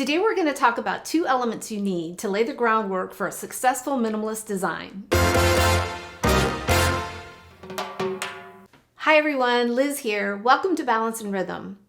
Today we're going to talk about 2 elements you need to lay the groundwork for a successful minimalist design. Hi everyone, Liz here. Welcome to Balance and Rhythm.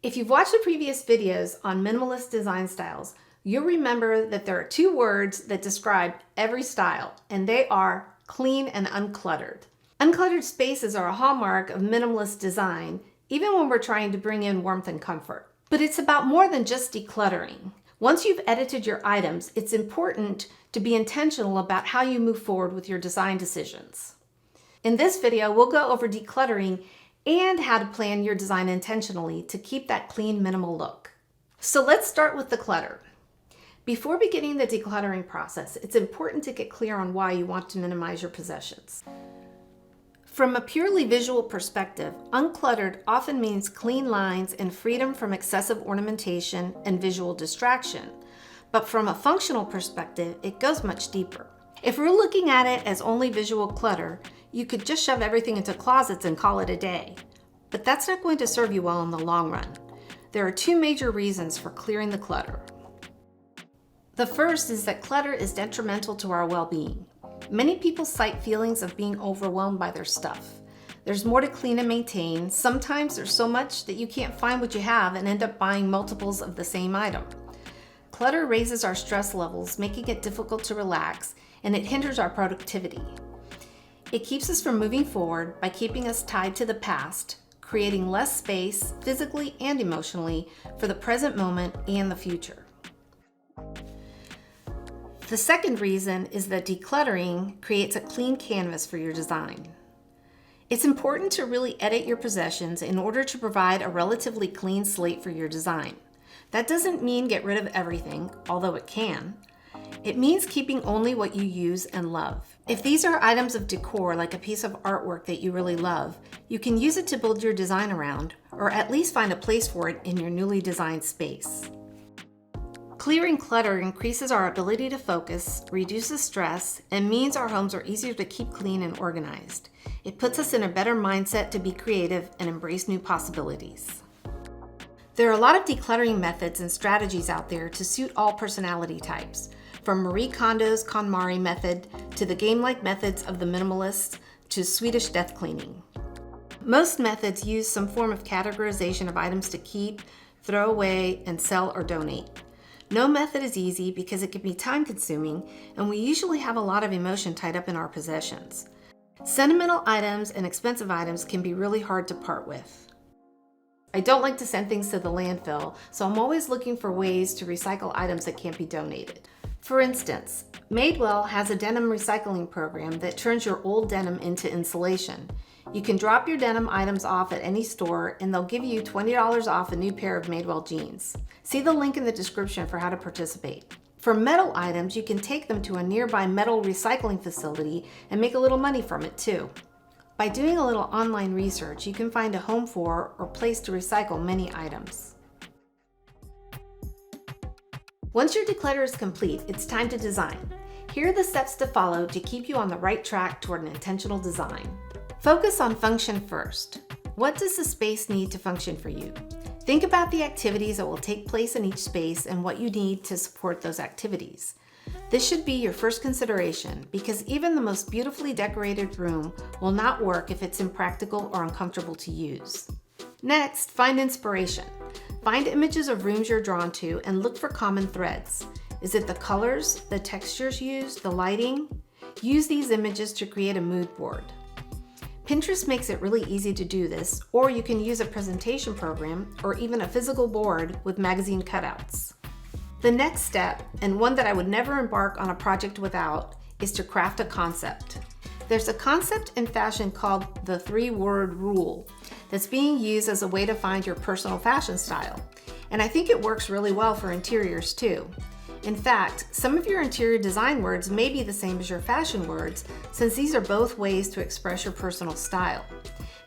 If you've watched the previous videos on minimalist design styles, you'll remember that there are 2 words that describe every style, and they are clean and uncluttered. Uncluttered spaces are a hallmark of minimalist design, even when we're trying to bring in warmth and comfort. But it's about more than just decluttering. Once you've edited your items, it's important to be intentional about how you move forward with your design decisions. In this video, we'll go over decluttering and how to plan your design intentionally to keep that clean, minimal look. So let's start with the clutter. Before beginning the decluttering process, it's important to get clear on why you want to minimize your possessions. From a purely visual perspective, uncluttered often means clean lines and freedom from excessive ornamentation and visual distraction. But from a functional perspective, it goes much deeper. If we're looking at it as only visual clutter, you could just shove everything into closets and call it a day. But that's not going to serve you well in the long run. There are 2 major reasons for clearing the clutter. The first is that clutter is detrimental to our well-being. Many people cite feelings of being overwhelmed by their stuff. There's more to clean and maintain. Sometimes there's so much that you can't find what you have and end up buying multiples of the same item. Clutter raises our stress levels, making it difficult to relax, and it hinders our productivity. It keeps us from moving forward by keeping us tied to the past, creating less space, physically and emotionally, for the present moment and the future. The second reason is that decluttering creates a clean canvas for your design. It's important to really edit your possessions in order to provide a relatively clean slate for your design. That doesn't mean get rid of everything, although it can. It means keeping only what you use and love. If these are items of decor, like a piece of artwork that you really love, you can use it to build your design around, or at least find a place for it in your newly designed space. Clearing clutter increases our ability to focus, reduces stress, and means our homes are easier to keep clean and organized. It puts us in a better mindset to be creative and embrace new possibilities. There are a lot of decluttering methods and strategies out there to suit all personality types, from Marie Kondo's KonMari method to the game-like methods of the Minimalist to Swedish death cleaning. Most methods use some form of categorization of items to keep, throw away, and sell or donate. No method is easy because it can be time-consuming, and we usually have a lot of emotion tied up in our possessions. Sentimental items and expensive items can be really hard to part with. I don't like to send things to the landfill, so I'm always looking for ways to recycle items that can't be donated. For instance, Madewell has a denim recycling program that turns your old denim into insulation. You can drop your denim items off at any store and they'll give you $20 off a new pair of Madewell jeans. See the link in the description for how to participate. For metal items, you can take them to a nearby metal recycling facility and make a little money from it too. By doing a little online research, you can find a home for or place to recycle many items. Once your declutter is complete, it's time to design. Here are the steps to follow to keep you on the right track toward an intentional design. Focus on function first. What does the space need to function for you? Think about the activities that will take place in each space and what you need to support those activities. This should be your first consideration because even the most beautifully decorated room will not work if it's impractical or uncomfortable to use. Next, find inspiration. Find images of rooms you're drawn to and look for common threads. Is it the colors, the textures used, the lighting? Use these images to create a mood board. Pinterest makes it really easy to do this, or you can use a presentation program or even a physical board with magazine cutouts. The next step, and one that I would never embark on a project without, is to craft a concept. There's a concept in fashion called the 3-word rule that's being used as a way to find your personal fashion style, and I think it works really well for interiors too. In fact, some of your interior design words may be the same as your fashion words, since these are both ways to express your personal style.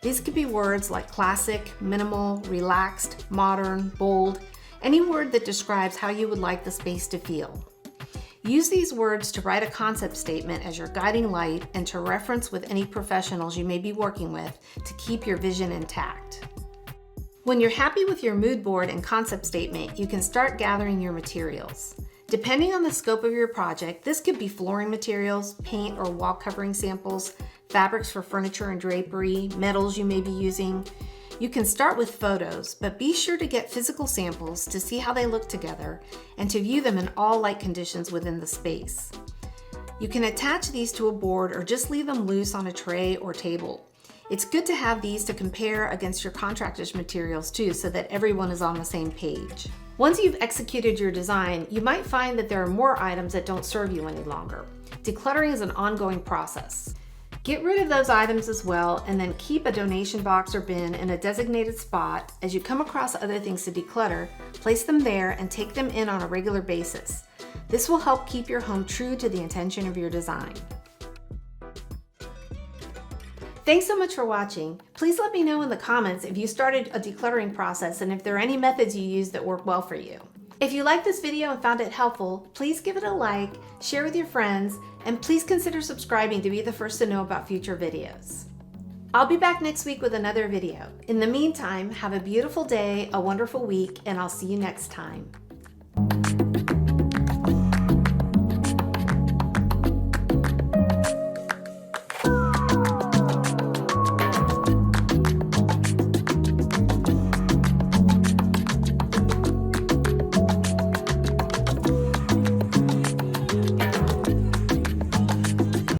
These could be words like classic, minimal, relaxed, modern, bold, any word that describes how you would like the space to feel. Use these words to write a concept statement as your guiding light and to reference with any professionals you may be working with to keep your vision intact. When you're happy with your mood board and concept statement, you can start gathering your materials. Depending on the scope of your project, this could be flooring materials, paint or wall covering samples, fabrics for furniture and drapery, metals you may be using. You can start with photos, but be sure to get physical samples to see how they look together and to view them in all light conditions within the space. You can attach these to a board or just leave them loose on a tray or table. It's good to have these to compare against your contractor's materials too, so that everyone is on the same page. Once you've executed your design, you might find that there are more items that don't serve you any longer. Decluttering is an ongoing process. Get rid of those items as well, and then keep a donation box or bin in a designated spot. As you come across other things to declutter, place them there and take them in on a regular basis. This will help keep your home true to the intention of your design. Thanks so much for watching. Please let me know in the comments if you started a decluttering process and if there are any methods you use that work well for you. If you liked this video and found it helpful, please give it a like, share with your friends, and please consider subscribing to be the first to know about future videos. I'll be back next week with another video. In the meantime, have a beautiful day, a wonderful week, and I'll see you next time.